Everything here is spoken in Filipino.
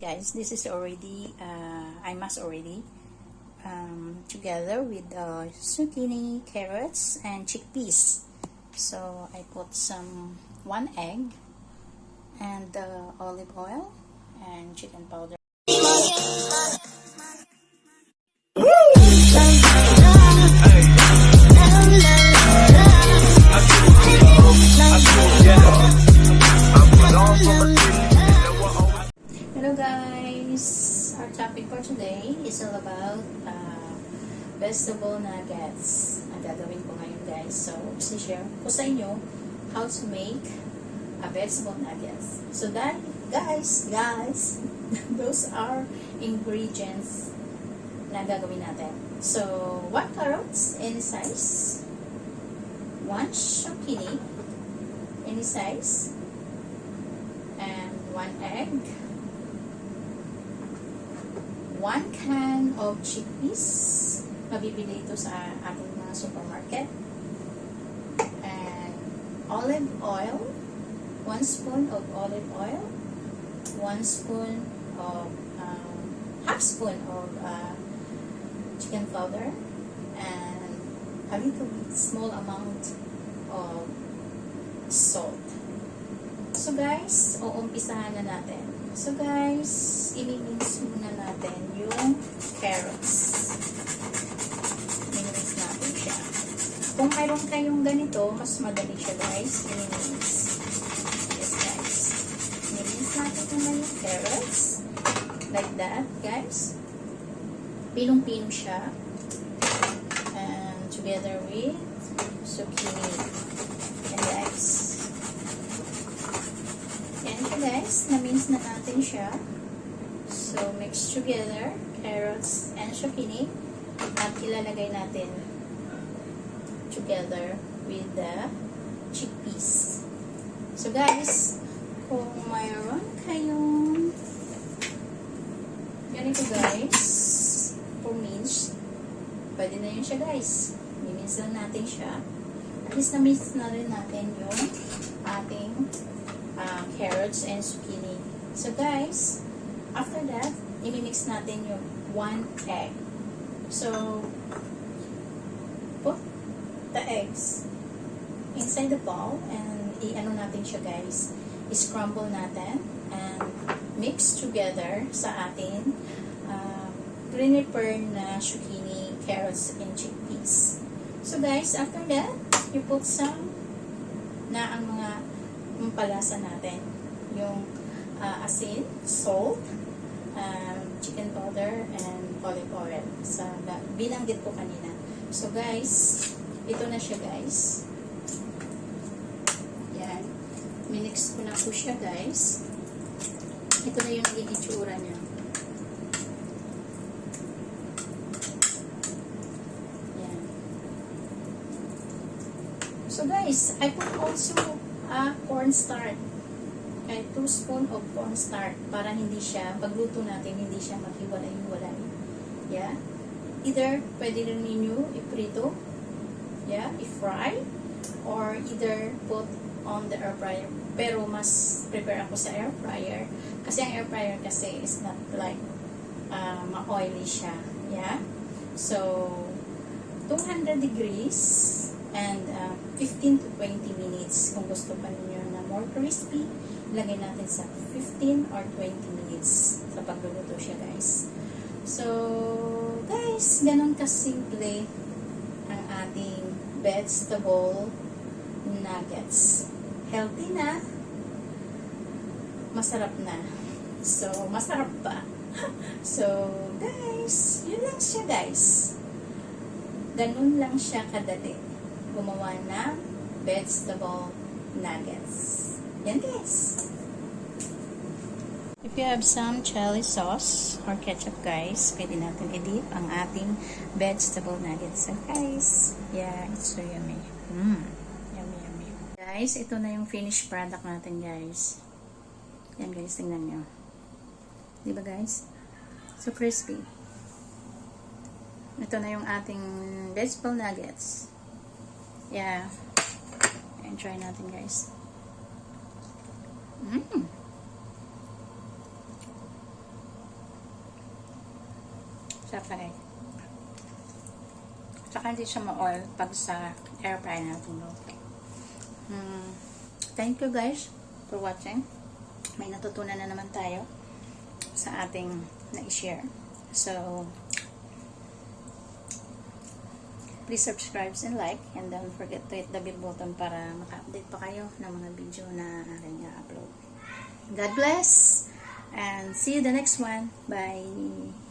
Guys, this is already I masked already together with zucchini, carrots, and chickpeas. So I put some 1 egg and olive oil and chicken powder. Hello guys! Our topic for today is all about vegetable nuggets. Ang gagawin ko ngayon guys. So, share ko sa inyo how to make a vegetable nuggets. So that, guys, those are ingredients na gagawin natin. So, 1 carrots, any size. 1 zucchini, any size. And 1 egg. 1 can of chickpeas. Mabibili ito sa ating mga supermarket. And olive oil. 1 spoon of olive oil. 1 spoon of, half spoon of chicken powder. And a little bit small amount of salt. So guys, uumpisahan na natin. So guys, i-mix muna natin yung carrots. I-mix natin siya. Kung mayroon kayong ganito, mas madali siya guys. I-mix. Yes guys. I-mix natin naman yung carrots. Like that guys. Pinong-pino siya. And together with zucchini. And guys. Guys, na-mix na natin siya. So, mix together, carrots and zucchini. At ilalagay natin together with the chickpeas. So, guys, kung mayroon kayong ganito guys, mince, pwede na yun siya guys. I-mince lang natin siya. At least na-mince na rin natin yung ating carrots and zucchini. So guys, after that, i-mix natin yung 1 egg. So, put the eggs inside the bowl and i-ano natin siya guys. I-scramble natin and mix together sa ating prepare na zucchini, carrots, and chickpeas. So guys, after that, you put some na ang mga palasa natin. Yung asin, salt, chicken powder, and olive oil. Binanggit ko kanina. So guys, ito na siya guys. Yan. Minix ko na po siya guys. Ito na yung naging itsura niya. Yan. So guys, I put also cornstarch. Kahit 2 spoon of cornstarch para hindi siya, pagluto natin, hindi siya maghiwalay-hiwalay. Yeah. Either, pwede rin ninyo i-prito, yeah, i-fry, or either put on the air fryer. Pero mas prepare ako sa air fryer. Kasi ang air fryer kasi is not like ma-oily siya. Yeah. So, 200 degrees and 15 to 20 minutes kung gusto pa ninyo na more crispy, lagay natin sa 15 or 20 minutes sa pagluluto siya guys. So guys, ganun kasimple ang ating vegetable nuggets. Healthy na, masarap na. So masarap pa. So guys, yun lang siya guys. Ganun lang siya kadali gumawa ng vegetable nuggets. Yan guys. If you have some chili sauce or ketchup guys, pwede natin i-dip ang ating vegetable nuggets. So guys, yeah, it's so yummy. Yummy. Guys, ito na yung finished product natin guys. Yan guys, tingnan nyo. Diba guys? So crispy. Ito na yung ating vegetable nuggets. Yeah. And try natin guys. sa fry. Tsaka hindi siya ma-oil pag sa air fryer natin luto. Thank you guys for watching. May natutunan na naman tayo sa ating na-share. So, please subscribe and like, and don't forget to hit the bell button para maka-update pa kayo ng mga video na aking upload. God bless, and see you the next one. Bye!